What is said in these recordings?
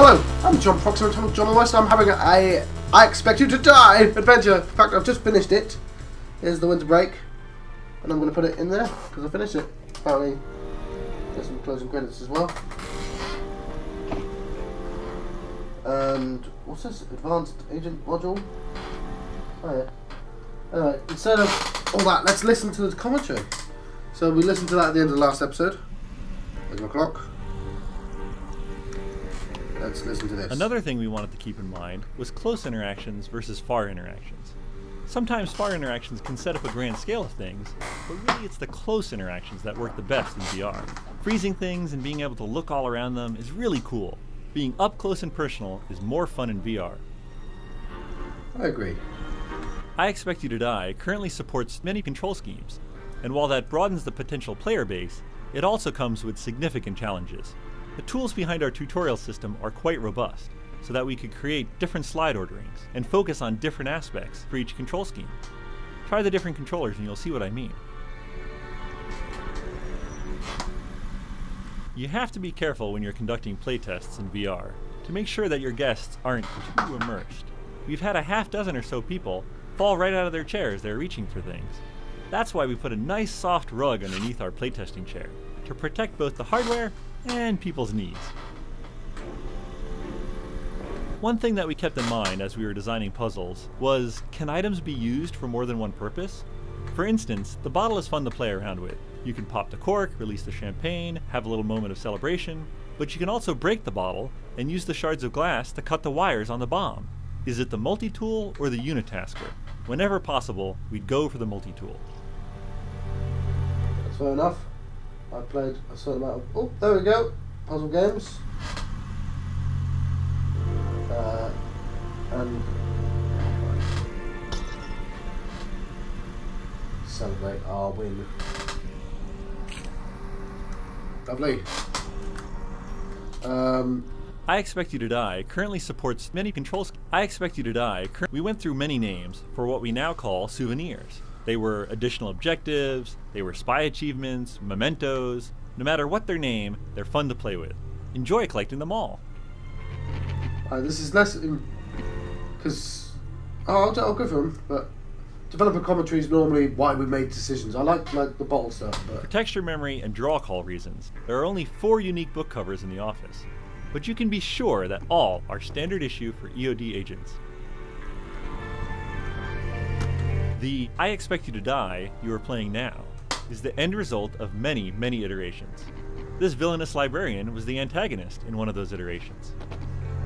Hello, I'm John Fox, I'm John West. I'm having a I Expect You to Die adventure. In fact, I've just finished it. Here's the winter break, and I'm going to put it in there because I finished it. Apparently, there's some closing credits as well. And what's this? Advanced Agent Module? Oh yeah. Anyway, instead of all that, let's listen to the commentary. So we listened to that at the end of the last episode. There's my clock. Let's listen to this. Another thing we wanted to keep in mind was close interactions versus far interactions. Sometimes far interactions can set up a grand scale of things, but really it's the close interactions that work the best in VR. Freezing things and being able to look all around them is really cool. Being up close and personal is more fun in VR. I agree. I Expect You to Die currently supports many control schemes, and while that broadens the potential player base, it also comes with significant challenges. The tools behind our tutorial system are quite robust, so that we could create different slide orderings and focus on different aspects for each control scheme. Try the different controllers and you'll see what I mean. You have to be careful when you're conducting playtests in VR to make sure that your guests aren't too immersed. We've had a half dozen or so people fall right out of their chairs they're reaching for things. That's why we put a nice soft rug underneath our playtesting chair to protect both the hardware and people's knees. One thing that we kept in mind as we were designing puzzles was, can items be used for more than one purpose? For instance, the bottle is fun to play around with. You can pop the cork, release the champagne, have a little moment of celebration, but you can also break the bottle and use the shards of glass to cut the wires on the bomb. Is it the multi-tool or the unitasker? Whenever possible, we'd go for the multi-tool. That's fair enough. I played a certain amount of... Oh, there we go. Puzzle games. And... celebrate our win. Lovely. I Expect You to Die currently supports many controls. I Expect You to Die. We went through many names for what we now call souvenirs. They were additional objectives, they were spy achievements, mementos. No matter what their name, they're fun to play with. Enjoy collecting them all. This is less because I'll go for them, but developer commentary is normally why we made decisions. I like the bottle stuff. But... For texture memory and draw call reasons, there are only 4 unique book covers in the office, but you can be sure that all are standard issue for EOD agents. The I Expect You to Die you are playing now is the end result of many, many iterations. This villainous librarian was the antagonist in one of those iterations.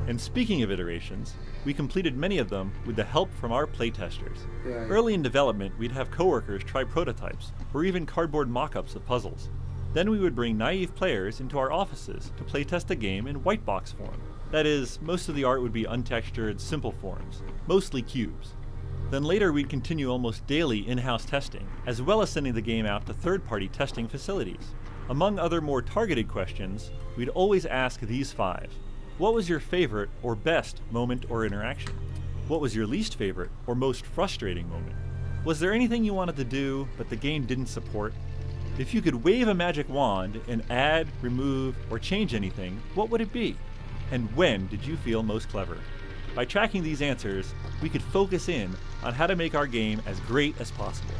And speaking of iterations, we completed many of them with the help from our playtesters. Yeah. Early in development, we'd have coworkers try prototypes, or even cardboard mock-ups of puzzles. Then we would bring naive players into our offices to playtest the game in white box form. That is, most of the art would be untextured, simple forms, mostly cubes. Then later we'd continue almost daily in-house testing, as well as sending the game out to third-party testing facilities. Among other more targeted questions, we'd always ask these 5. What was your favorite or best moment or interaction? What was your least favorite or most frustrating moment? Was there anything you wanted to do but the game didn't support? If you could wave a magic wand and add, remove, or change anything, what would it be? And when did you feel most clever? By tracking these answers, we could focus in on how to make our game as great as possible.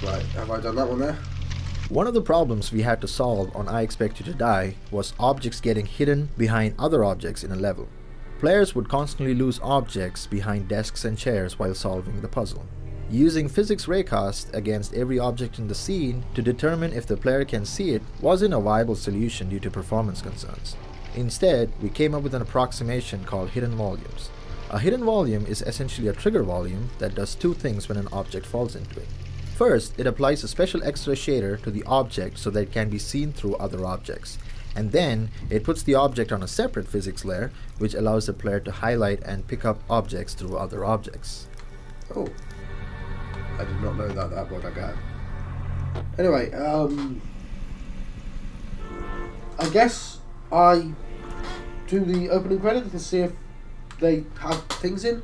Right, have I done that one there? One of the problems we had to solve on I Expect You to Die was objects getting hidden behind other objects in a level. Players would constantly lose objects behind desks and chairs while solving the puzzle. Using physics raycast against every object in the scene to determine if the player can see it wasn't a viable solution due to performance concerns. Instead, we came up with an approximation called hidden volumes. A hidden volume is essentially a trigger volume that does 2 things when an object falls into it. First, it applies a special extra shader to the object so that it can be seen through other objects. And then, it puts the object on a separate physics layer, which allows the player to highlight and pick up objects through other objects. Oh. I did not know that what I got. Anyway, I guess I do the opening credits and see if they have things in.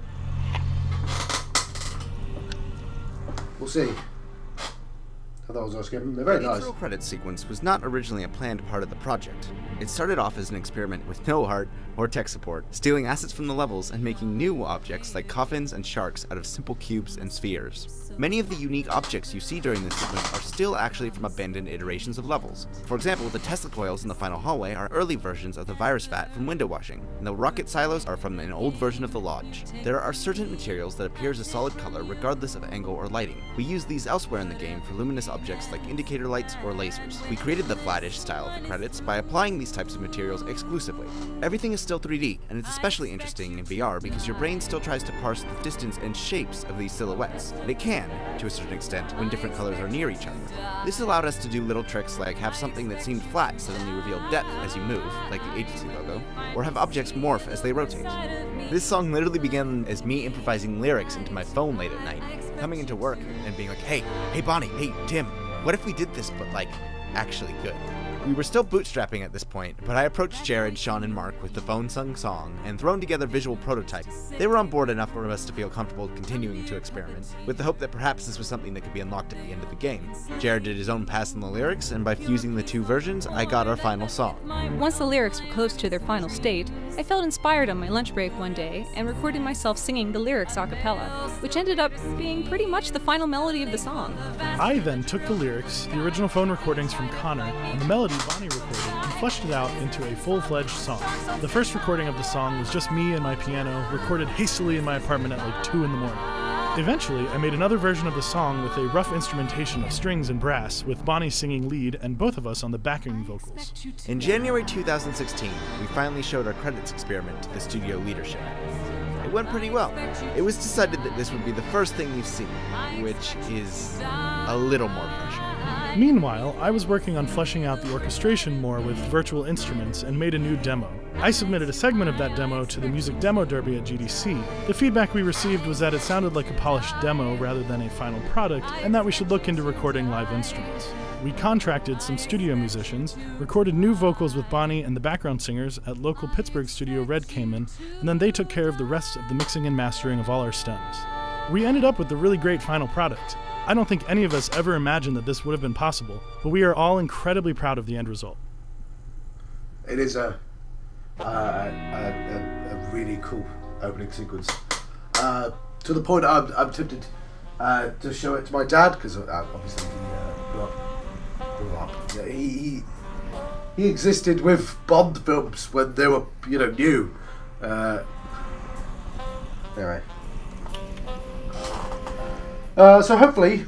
We'll see. I thought I was going to skip them. They're very The nice. intro credits sequence was not originally a planned part of the project. It started off as an experiment with no art or tech support, stealing assets from the levels and making new objects like coffins and sharks out of simple cubes and spheres. Many of the unique objects you see during this sequence are still actually from abandoned iterations of levels. For example, the Tesla coils in the final hallway are early versions of the virus vat from window washing, and the rocket silos are from an old version of the Lodge. There are certain materials that appear as a solid color regardless of angle or lighting. We use these elsewhere in the game for luminous objects like indicator lights or lasers. We created the flattish style of the credits by applying these types of materials exclusively. Everything is still 3D, and it's especially interesting in VR because your brain still tries to parse the distance and shapes of these silhouettes, and it can, to a certain extent, when different colors are near each other. This allowed us to do little tricks like have something that seemed flat suddenly reveal depth as you move, like the agency logo, or have objects morph as they rotate. This song literally began as me improvising lyrics into my phone late at night, coming into work and being like, hey Bonnie, hey Tim, what if we did this but like, actually good? We were still bootstrapping at this point, but I approached Jared, Sean, and Mark with the phone-sung song and thrown together visual prototypes. They were on board enough for us to feel comfortable continuing to experiment, with the hope that perhaps this was something that could be unlocked at the end of the game. Jared did his own pass on the lyrics, and by fusing the two versions, I got our final song. Once the lyrics were close to their final state, I felt inspired on my lunch break one day and recorded myself singing the lyrics a cappella, which ended up being pretty much the final melody of the song. I then took the lyrics, the original phone recordings from Connor, and the melody Bonnie recorded, and fleshed it out into a full-fledged song. The first recording of the song was just me and my piano, recorded hastily in my apartment at like 2 in the morning. Eventually, I made another version of the song with a rough instrumentation of strings and brass, with Bonnie singing lead and both of us on the backing vocals. In January 2016, we finally showed our credits experiment to the studio leadership. It went pretty well. It was decided that this would be the first thing you've seen, which is a little more pressure. Meanwhile, I was working on fleshing out the orchestration more with virtual instruments and made a new demo. I submitted a segment of that demo to the Music Demo Derby at GDC. The feedback we received was that it sounded like a polished demo rather than a final product, and that we should look into recording live instruments. We contracted some studio musicians, recorded new vocals with Bonnie and the background singers at local Pittsburgh studio Red Cayman, and then they took care of the rest of the mixing and mastering of all our stems. We ended up with a really great final product. I don't think any of us ever imagined that this would have been possible, but we are all incredibly proud of the end result. It is a really cool opening sequence. To the point I'm tempted to show it to my dad, because obviously he grew up. Yeah, he existed with Bond films when they were, new. Anyway. So hopefully,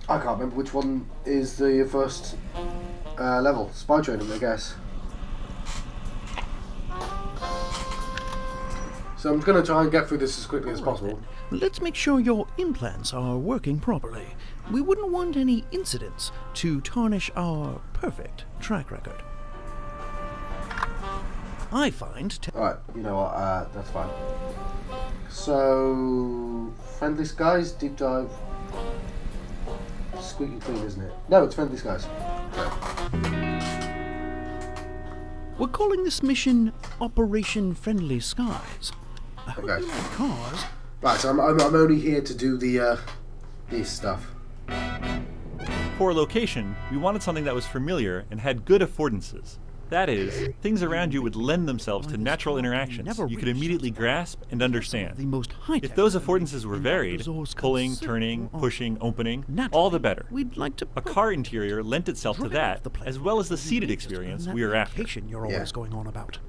I can't remember which one is the first level. Spy training, I guess. So I'm going to try and get through this as quickly as possible. Let's make sure your implants are working properly. We wouldn't want any incidents to tarnish our perfect track record. I find... Alright, you know what, that's fine. So, Friendly Skies, Deep Dive. Squeaky clean, isn't it? No, it's Friendly Skies. Okay. We're calling this mission Operation Friendly Skies. I hope Okay. you like cars. Right, so I'm only here to do the this stuff. For location, we wanted something that was familiar and had good affordances. That is, things around you would lend themselves to natural interactions you could immediately grasp and understand. The most high-tech If those affordances were varied, resource pulling, considerable turning, pushing, opening, Naturally, all the better. We'd like to A car interior lent itself to drive that, the plane. as well as the seated Just experience that we were after. vacation you're Yeah. always going on about.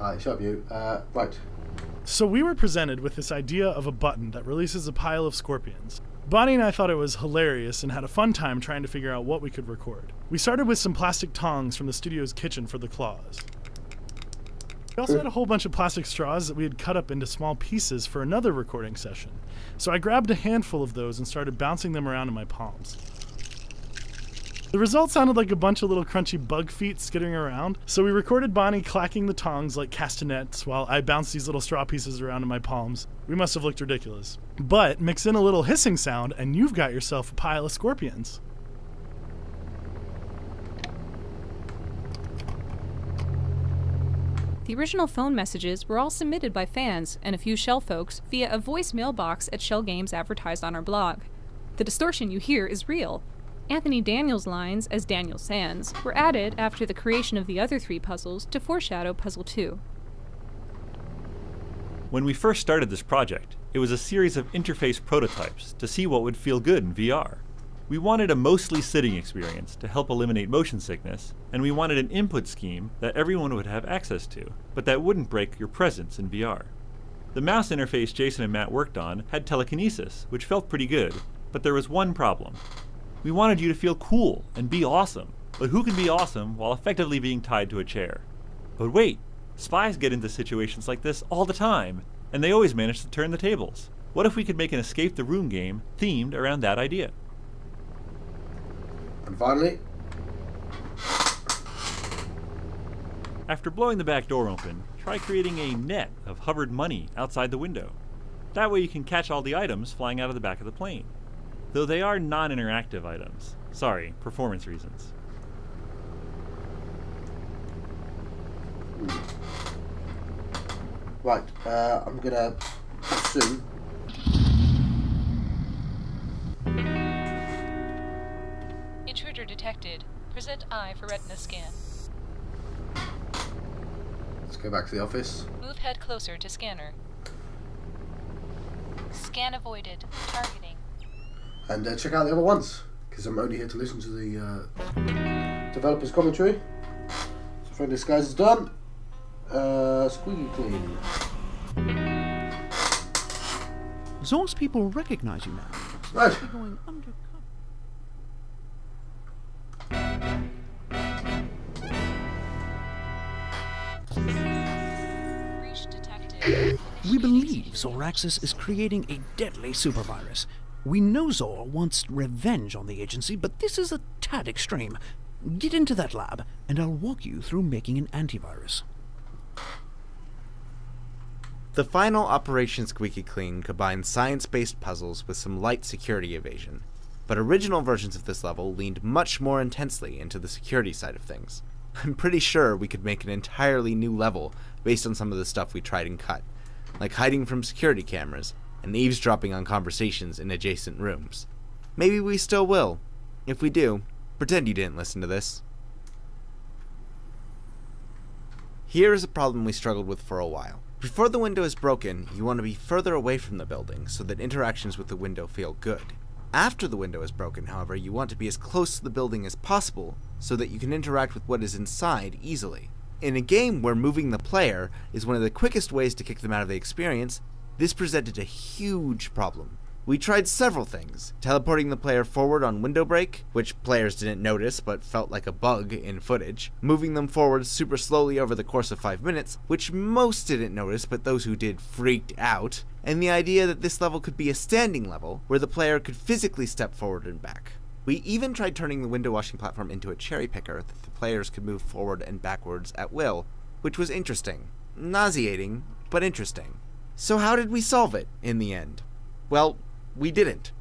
Alright, shut up you. Right. So we were presented with this idea of a button that releases a pile of scorpions. Bonnie and I thought it was hilarious and had a fun time trying to figure out what we could record. We started with some plastic tongs from the studio's kitchen for the claws. We also had a whole bunch of plastic straws that we had cut up into small pieces for another recording session. So I grabbed a handful of those and started bouncing them around in my palms. The result sounded like a bunch of little crunchy bug feet skittering around, so we recorded Bonnie clacking the tongs like castanets while I bounced these little straw pieces around in my palms. We must have looked ridiculous. But mix in a little hissing sound and you've got yourself a pile of scorpions. The original phone messages were all submitted by fans and a few Shell folks via a voice mailbox at Shell Games advertised on our blog. The distortion you hear is real. Anthony Daniels' lines, as Daniel Sands, were added after the creation of the other 3 puzzles to foreshadow Puzzle 2. When we first started this project, it was a series of interface prototypes to see what would feel good in VR. We wanted a mostly sitting experience to help eliminate motion sickness, and we wanted an input scheme that everyone would have access to, but that wouldn't break your presence in VR. The mouse interface Jason and Matt worked on had telekinesis, which felt pretty good, but there was one problem. We wanted you to feel cool and be awesome, but who can be awesome while effectively being tied to a chair? But wait, spies get into situations like this all the time, and they always manage to turn the tables. What if we could make an escape the room game themed around that idea? And finally, after blowing the back door open, try creating a net of hovered money outside the window. That way you can catch all the items flying out of the back of the plane. Though they are non-interactive items. Sorry, performance reasons. right, I'm gonna assume. Intruder detected. Present eye for retina scan. Let's go back to the office. Move head closer to scanner. Scan avoided. Targeting. And check out the other ones, because I'm only here to listen to the developer's commentary. So friend disguise is done. Squeaky clean. Those people recognize you now. Right. You're going undercover. Breach detected. We believe Zoraxis is creating a deadly supervirus. We know Zor wants revenge on the agency, but this is a tad extreme. Get into that lab, and I'll walk you through making an antivirus. The final Operation Squeaky Clean combined science-based puzzles with some light security evasion, but original versions of this level leaned much more intensely into the security side of things. I'm pretty sure we could make an entirely new level based on some of the stuff we tried and cut, like hiding from security cameras and eavesdropping on conversations in adjacent rooms. Maybe we still will. If we do, pretend you didn't listen to this. Here is a problem we struggled with for a while. Before the window is broken, you want to be further away from the building so that interactions with the window feel good. After the window is broken, however, you want to be as close to the building as possible so that you can interact with what is inside easily. In a game where moving the player is one of the quickest ways to kick them out of the experience, this presented a huge problem. We tried several things, teleporting the player forward on window break, which players didn't notice but felt like a bug in footage, moving them forward super slowly over the course of 5 minutes, which most didn't notice but those who did freaked out, and the idea that this level could be a standing level, where the player could physically step forward and back. We even tried turning the window washing platform into a cherry picker that the players could move forward and backwards at will, which was interesting. Nauseating, but interesting. So how did we solve it, in the end? Well, we didn't.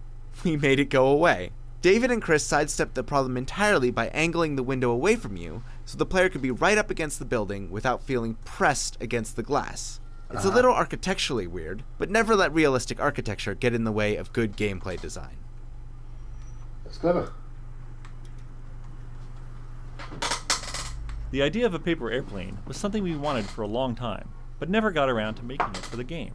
We made it go away. David and Chris sidestepped the problem entirely by angling the window away from you, so the player could be right up against the building without feeling pressed against the glass. It's a little architecturally weird, but never let realistic architecture get in the way of good gameplay design. That's clever. The idea of a paper airplane was something we wanted for a long time, but never got around to making it for the game.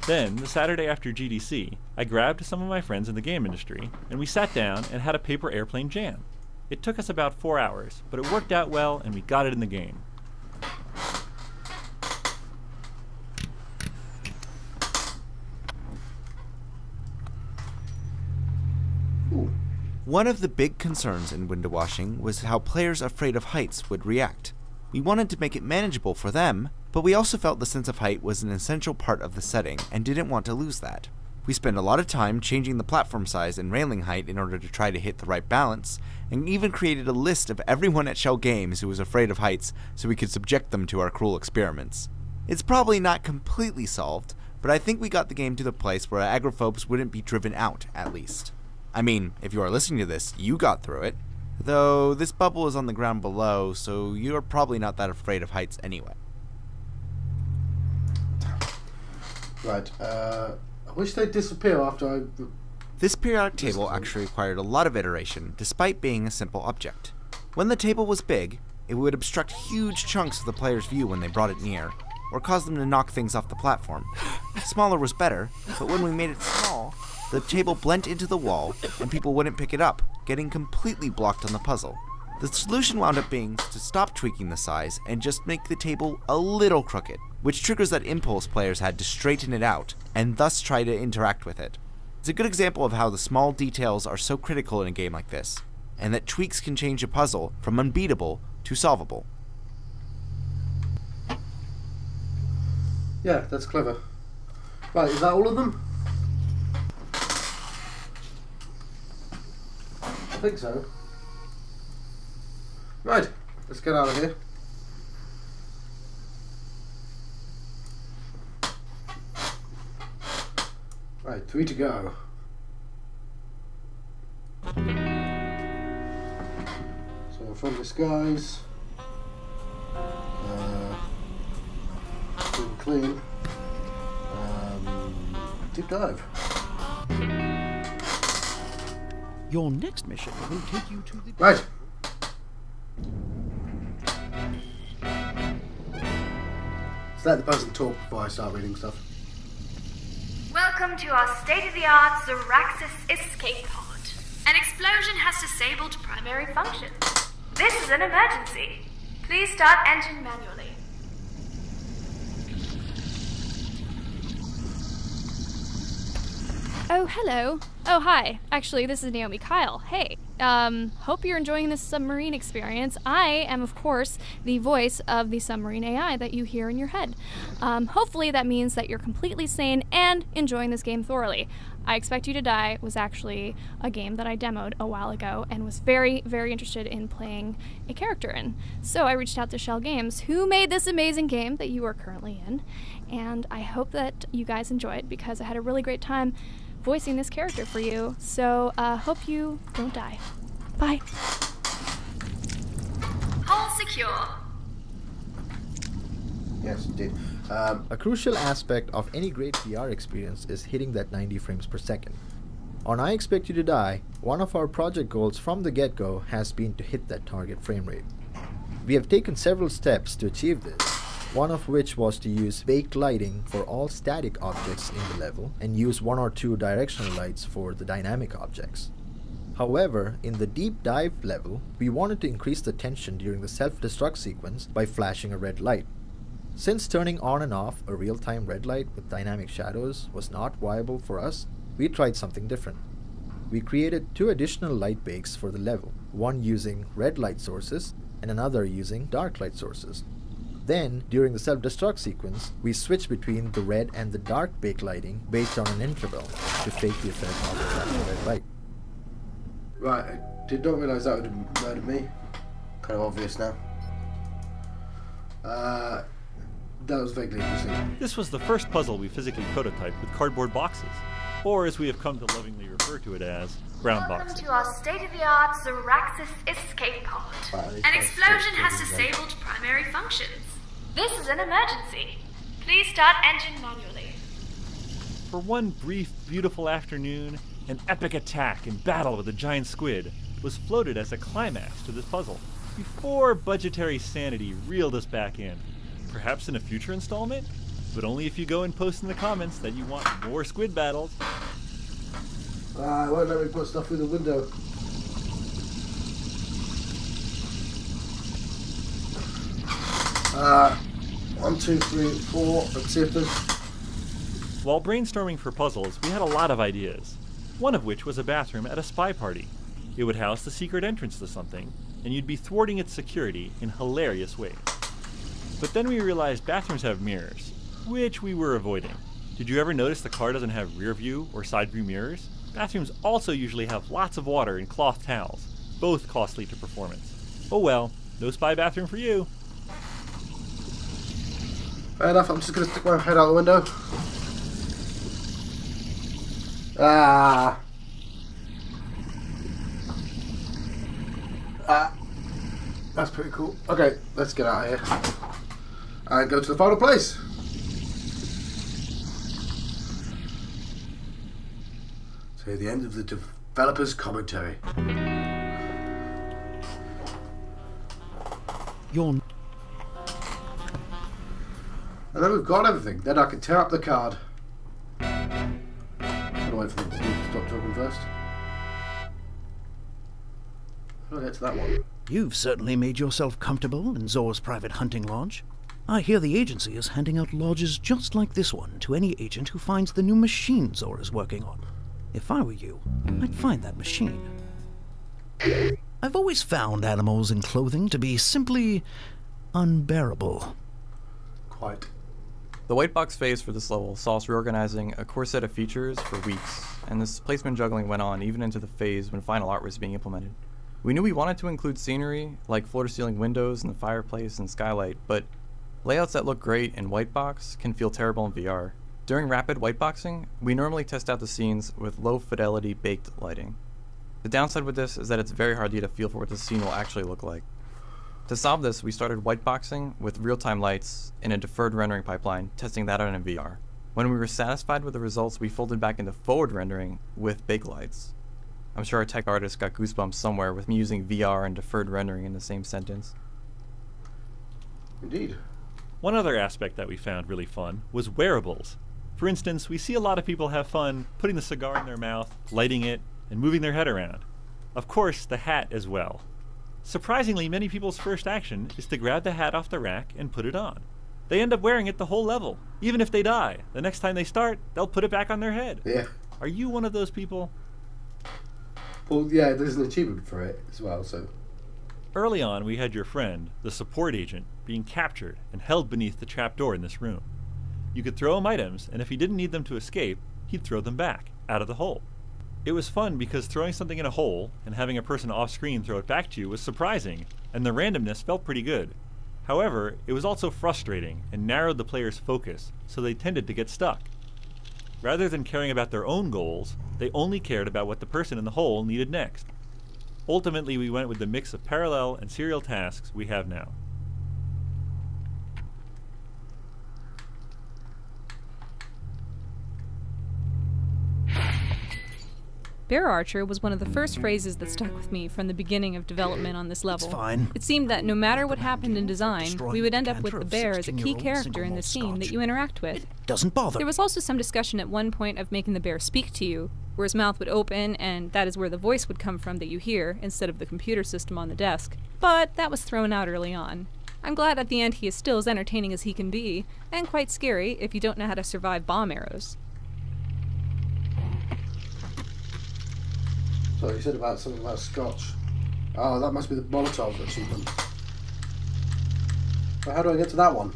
Then, the Saturday after GDC, I grabbed some of my friends in the game industry, and we sat down and had a paper airplane jam. It took us about 4 hours, but it worked out well and we got it in the game. Ooh. One of the big concerns in window washing was how players afraid of heights would react. We wanted to make it manageable for them, but we also felt the sense of height was an essential part of the setting and didn't want to lose that. We spent a lot of time changing the platform size and railing height in order to try to hit the right balance, and even created a list of everyone at Shell Games who was afraid of heights so we could subject them to our cruel experiments. It's probably not completely solved, but I think we got the game to the place where agoraphobes wouldn't be driven out, at least. I mean, if you are listening to this, you got through it. Though this bubble is on the ground below, so you're probably not that afraid of heights anyway. Right, I wish they'd disappear after I This periodic table actually required a lot of iteration, despite being a simple object. When the table was big, it would obstruct huge chunks of the player's view when they brought it near, or cause them to knock things off the platform. Smaller was better, but when we made it small, the table blent into the wall, and people wouldn't pick it up, getting completely blocked on the puzzle. The solution wound up being to stop tweaking the size and just make the table a little crooked, which triggers that impulse players had to straighten it out, and thus try to interact with it. It's a good example of how the small details are so critical in a game like this, and that tweaks can change a puzzle from unbeatable to solvable. Yeah, that's clever. Right, is that all of them? I think so. Right, let's get out of here. Right, 3 to go. So from disguise, clean, deep dive. Your next mission will take you to the... Right. Let's let the person talk before I start reading stuff. Welcome to our state-of-the-art Zoraxis escape pod. An explosion has disabled primary functions. This is an emergency. Please start engine manually. Oh, hello. Oh, hi. Actually, this is Naomi Kyle. Hey. Hope you're enjoying this submarine experience. I am, of course, the voice of the submarine AI that you hear in your head. Hopefully that means that you're completely sane and enjoying this game thoroughly. I Expect You to Die was actually a game that I demoed a while ago and was very, very interested in playing a character in. So I reached out to Shell Games, who made this amazing game that you are currently in, and I hope that you guys enjoy it because I had a really great time voicing this character for you, so hope you don't die. Bye. Hull secure. Yes, indeed. A crucial aspect of any great VR experience is hitting that 90 frames per second. On I Expect You to Die, one of our project goals from the get-go has been to hit that target frame rate. We have taken several steps to achieve this, one of which was to use baked lighting for all static objects in the level and use 1 or 2 directional lights for the dynamic objects. However, in the deep dive level, we wanted to increase the tension during the self-destruct sequence by flashing a red light. Since turning on and off a real-time red light with dynamic shadows was not viable for us, we tried something different. We created 2 additional light bakes for the level, one using red light sources and another using dark light sources. Then, during the self-destruct sequence, we switched between the red and the dark bake lighting based on an interval to fake the effect of the flashing red light. Right, I did not realise that would have murdered me. Kind of obvious now. That was vaguely interesting. This was the first puzzle we physically prototyped with cardboard boxes, or as we have come to lovingly refer to it as, brown Welcome boxes. to our state-of-the-art Zoraxis escape pod. An explosion has disabled primary functions. This is an emergency. Please start engine manually. For one brief, beautiful afternoon, an epic attack and battle with a giant squid was floated as a climax to this puzzle, before budgetary sanity reeled us back in. Perhaps in a future installment? But only if you go and post in the comments that you want more squid battles. It won't let me put stuff through the window. 1, 2, 3, 4. Let's see if there's... While brainstorming for puzzles, we had a lot of ideas. One of which was a bathroom at a spy party. It would house the secret entrance to something, and you'd be thwarting its security in hilarious ways. But then we realized bathrooms have mirrors, which we were avoiding. Did you ever notice the car doesn't have rear view or side view mirrors? Bathrooms also usually have lots of water and cloth towels, both costly to performance. Oh well, no spy bathroom for you. Fair enough, I'm just going to stick my head out the window. That's pretty cool. Okay, let's get out of here. And go to the final place. So So the end of the developer's commentary. You're... And then we've got everything. Then I can tear up the card. I'm gonna wait for them to stop talking first. How do I get to that one? You've certainly made yourself comfortable in Zor's private hunting lodge. I hear the agency is handing out lodges just like this one to any agent who finds the new machine Zor is working on. If I were you, I'd find that machine. I've always found animals in clothing to be simply unbearable. Quite. The white box phase for this level saw us reorganizing a core set of features for weeks, and this placement juggling went on even into the phase when final art was being implemented. We knew we wanted to include scenery, like floor-to-ceiling windows and the fireplace and skylight, but layouts that look great in white box can feel terrible in VR. During rapid whiteboxing, we normally test out the scenes with low-fidelity baked lighting. The downside with this is that it's very hard to get a feel for what the scene will actually look like. To solve this, we started whiteboxing with real-time lights in a deferred rendering pipeline, testing that out in VR. When we were satisfied with the results, we folded back into forward rendering with baked lights. I'm sure our tech artist got goosebumps somewhere with me using VR and deferred rendering in the same sentence. Indeed. One other aspect that we found really fun was wearables. For instance, we see a lot of people have fun putting the cigar in their mouth, lighting it, and moving their head around. Of course, the hat as well. Surprisingly, many people's first action is to grab the hat off the rack and put it on. They end up wearing it the whole level. Even if they die, the next time they start, they'll put it back on their head. Yeah. Are you one of those people? Well, yeah, there's an achievement for it as well, so... Early on, we had your friend, the support agent, being captured and held beneath the trapdoor in this room. You could throw him items, and if he didn't need them to escape, he'd throw them back, out of the hole. It was fun because throwing something in a hole and having a person off-screen throw it back to you was surprising, and the randomness felt pretty good. However, it was also frustrating and narrowed the player's focus, so they tended to get stuck. Rather than caring about their own goals, they only cared about what the person in the hole needed next. Ultimately, we went with the mix of parallel and serial tasks we have now. Bear Archer was one of the first phrases that stuck with me from the beginning of development on this level. It's fine. It seemed that no matter what happened in design, we would end up with the bear as a key character in the scene that you interact with. Doesn't bother. There was also some discussion at one point of making the bear speak to you, where his mouth would open, and that is where the voice would come from that you hear, instead of the computer system on the desk. But that was thrown out early on. I'm glad at the end he is still as entertaining as he can be, and quite scary if you don't know how to survive bomb arrows. So you said about something about scotch. Oh, that must be the Molotov achievement. So how do I get to that one?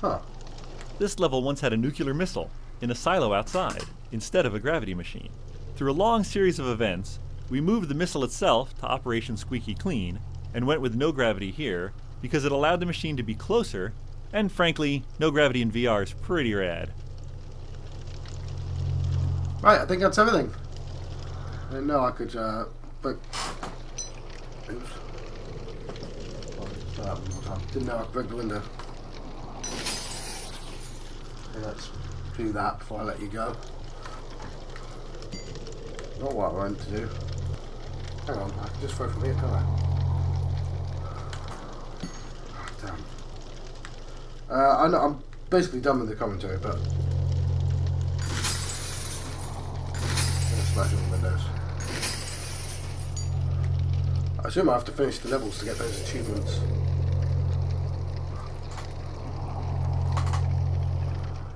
Huh. This level once had a nuclear missile in a silo outside, instead of a gravity machine. Through a long series of events, we moved the missile itself to Operation Squeaky Clean, and went with no gravity here, because it allowed the machine to be closer, and frankly, no gravity in VR is pretty rad. Right, I think that's everything. I didn't know I could, but... Oops. Oh, try that one more time. Didn't know I could break the window. Okay, let's do that before I let you go. Not what I meant to do. Hang on, I can just throw from here, can't I? Damn. I know, I'm basically done with the commentary, but... I'm gonna smash all the windows. I assume I have to finish the levels to get those achievements.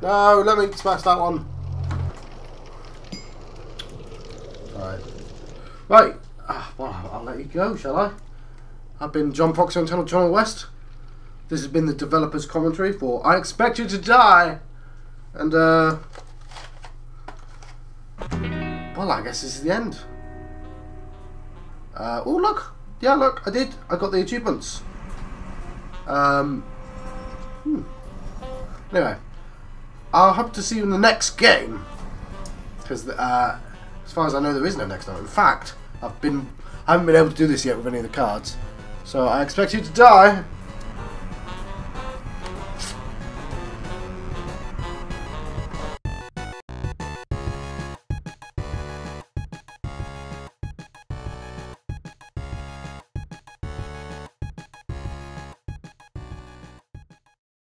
No, let me smash that one. Alright. Right. Well, I'll let you go, shall I? I've been John Proxy on Channel West. This has been the developer's commentary for I Expect You to Die. And, well, I guess this is the end. Oh, look. Yeah, look, I did. I got the achievements. Anyway. I'll hope to see you in the next game. Because, as far as I know, there is no next game. In fact, I've I haven't been able to do this yet with any of the cards. So I expect you to die.